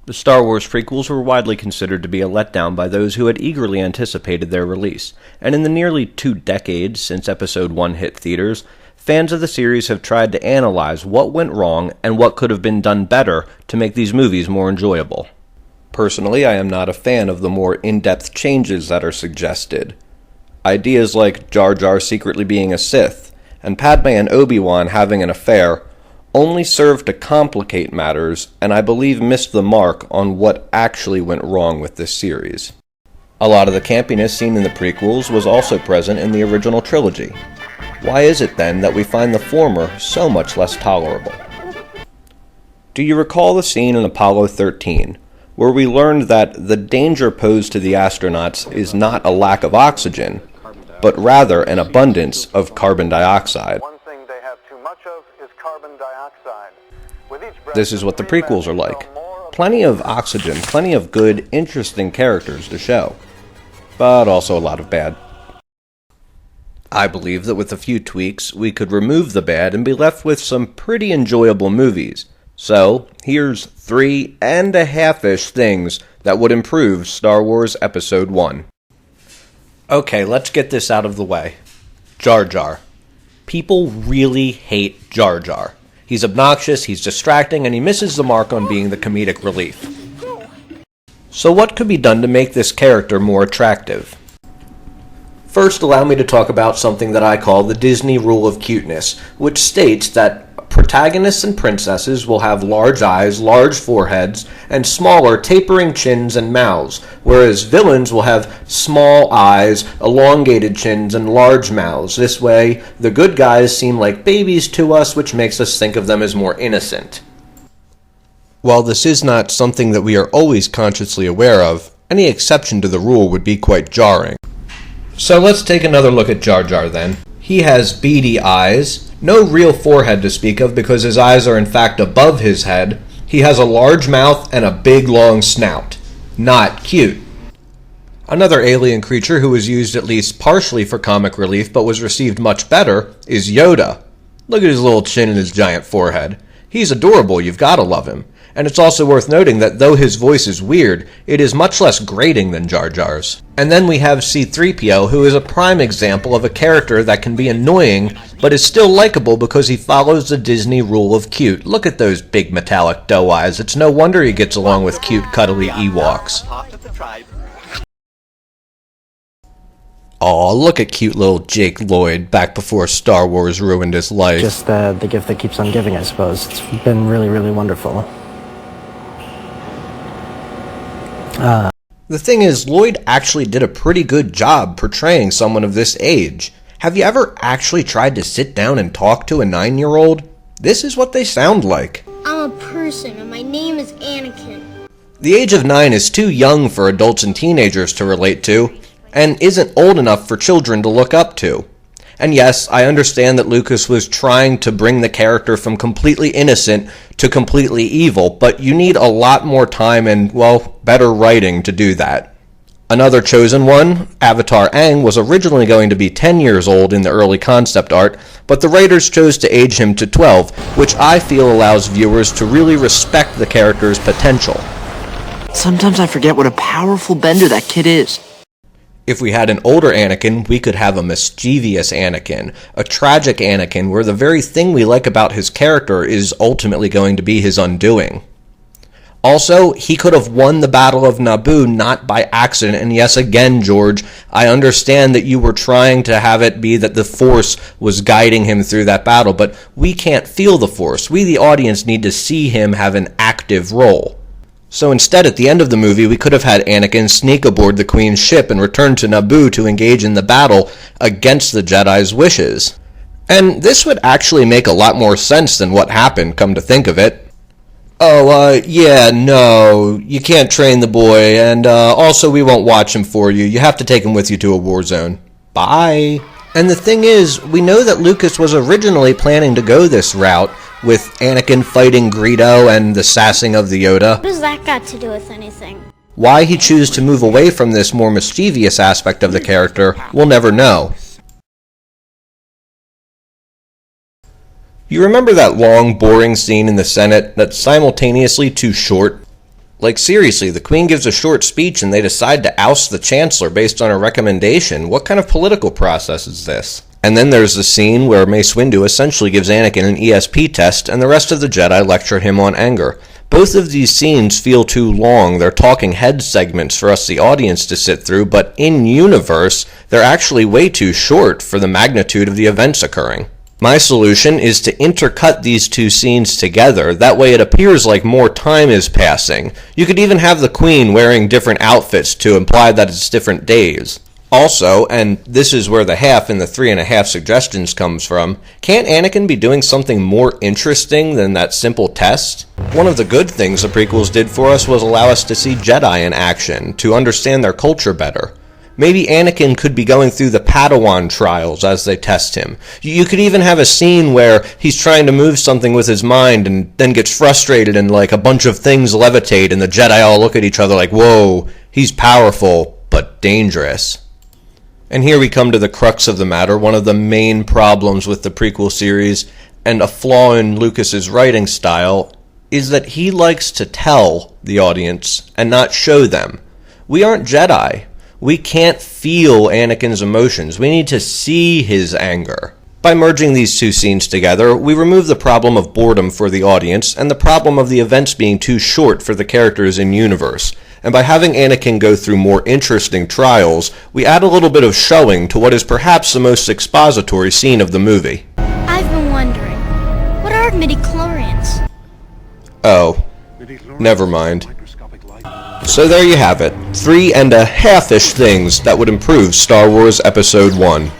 The Star Wars prequels were widely considered to be a letdown by those who had eagerly anticipated their release, and in the nearly 2 decades since Episode 1 hit theaters, fans of the series have tried to analyze what went wrong and what could have been done better to make these movies more enjoyable. Personally, I am not a fan of the more in-depth changes that are suggested. Ideas like Jar Jar secretly being a Sith, and Padme and Obi-Wan having an affair, only serve to complicate matters, and I believe missed the mark on what actually went wrong with this series. A lot of the campiness seen in the prequels was also present in the original trilogy. Why is it then that we find the former so much less tolerable? Do you recall the scene in Apollo 13, where we learned that the danger posed to the astronauts is not a lack of oxygen, but rather an abundance of carbon dioxide? This is what the prequels are like. Plenty of oxygen, plenty of good, interesting characters to show, but also a lot of bad. I believe that with a few tweaks, we could remove the bad and be left with some pretty enjoyable movies. So, here's 3.5-ish things that would improve Star Wars Episode 1. Okay, let's get this out of the way. Jar Jar. People really hate Jar Jar. He's obnoxious, he's distracting, and he misses the mark on being the comedic relief. So what could be done to make this character more attractive? First, allow me to talk about something that I call the Disney rule of cuteness, which states that protagonists and princesses will have large eyes, large foreheads, and smaller tapering chins and mouths, whereas villains will have small eyes, elongated chins, and large mouths. This way, the good guys seem like babies to us, which makes us think of them as more innocent. While this is not something that we are always consciously aware of, any exception to the rule would be quite jarring. So let's take another look at Jar Jar then. He has beady eyes, no real forehead to speak of because his eyes are in fact above his head. He has a large mouth and a big long snout. Not cute. Another alien creature who was used at least partially for comic relief but was received much better is Yoda. Look at his little chin and his giant forehead. He's adorable, you've gotta love him. And it's also worth noting that though his voice is weird, it is much less grating than Jar Jar's. And then we have C-3PO, who is a prime example of a character that can be annoying, but is still likable because he follows the Disney rule of cute. Look at those big metallic doe eyes. It's no wonder he gets along with cute, cuddly Ewoks. Aw, look at cute little Jake Lloyd back before Star Wars ruined his life. Just the gift that keeps on giving, I suppose. It's been really, really wonderful. The thing is, Lloyd actually did a pretty good job portraying someone of this age. Have you ever actually tried to sit down and talk to a 9-year-old? This is what they sound like. I'm a person, and my name is Anakin. The age of 9 is too young for adults and teenagers to relate to, and isn't old enough for children to look up to. And yes, I understand that Lucas was trying to bring the character from completely innocent to completely evil, but you need a lot more time and, well, better writing to do that. Another chosen one, Avatar Aang, was originally going to be 10 years old in the early concept art, but the writers chose to age him to 12, which I feel allows viewers to really respect the character's potential. Sometimes I forget what a powerful bender that kid is. If we had an older Anakin, we could have a mischievous Anakin, a tragic Anakin where the very thing we like about his character is ultimately going to be his undoing. Also, he could have won the Battle of Naboo not by accident, and yes, again, George, I understand that you were trying to have it be that the Force was guiding him through that battle, but we can't feel the Force. We, the audience, need to see him have an active role. So instead, at the end of the movie, we could have had Anakin sneak aboard the Queen's ship and return to Naboo to engage in the battle against the Jedi's wishes. And this would actually make a lot more sense than what happened, come to think of it. Yeah, no, you can't train the boy, and also we won't watch him for you. You have to take him with you to a war zone. Bye. And the thing is, we know that Lucas was originally planning to go this route, with Anakin fighting Greedo and the sassing of the Yoda. What does that got to do with anything? Why he chose to move away from this more mischievous aspect of the character, we'll never know. You remember that long, boring scene in the Senate that's simultaneously too short? Like, seriously, the Queen gives a short speech and they decide to oust the Chancellor based on a recommendation. What kind of political process is this? And then there's the scene where Mace Windu essentially gives Anakin an ESP test and the rest of the Jedi lecture him on anger. Both of these scenes feel too long. They're talking head segments for us, the audience, to sit through, but in universe, they're actually way too short for the magnitude of the events occurring. My solution is to intercut these two scenes together. That way it appears like more time is passing. You could even have the Queen wearing different outfits to imply that it's different days. Also, and this is where the half in the 3.5 suggestions comes from, can't Anakin be doing something more interesting than that simple test? One of the good things the prequels did for us was allow us to see Jedi in action, to understand their culture better. Maybe Anakin could be going through the Padawan trials as they test him. You could even have a scene where he's trying to move something with his mind and then gets frustrated and like a bunch of things levitate and the Jedi all look at each other like, whoa, he's powerful, but dangerous. And here we come to the crux of the matter, one of the main problems with the prequel series, and a flaw in Lucas's writing style, is that he likes to tell the audience and not show them. We aren't Jedi. We can't feel Anakin's emotions. We need to see his anger. By merging these two scenes together, we remove the problem of boredom for the audience and the problem of the events being too short for the characters in universe. And by having Anakin go through more interesting trials, we add a little bit of showing to what is perhaps the most expository scene of the movie. I've been wondering, what are midichlorians? Oh, never mind. So there you have it, 3.5-ish things that would improve Star Wars Episode 1.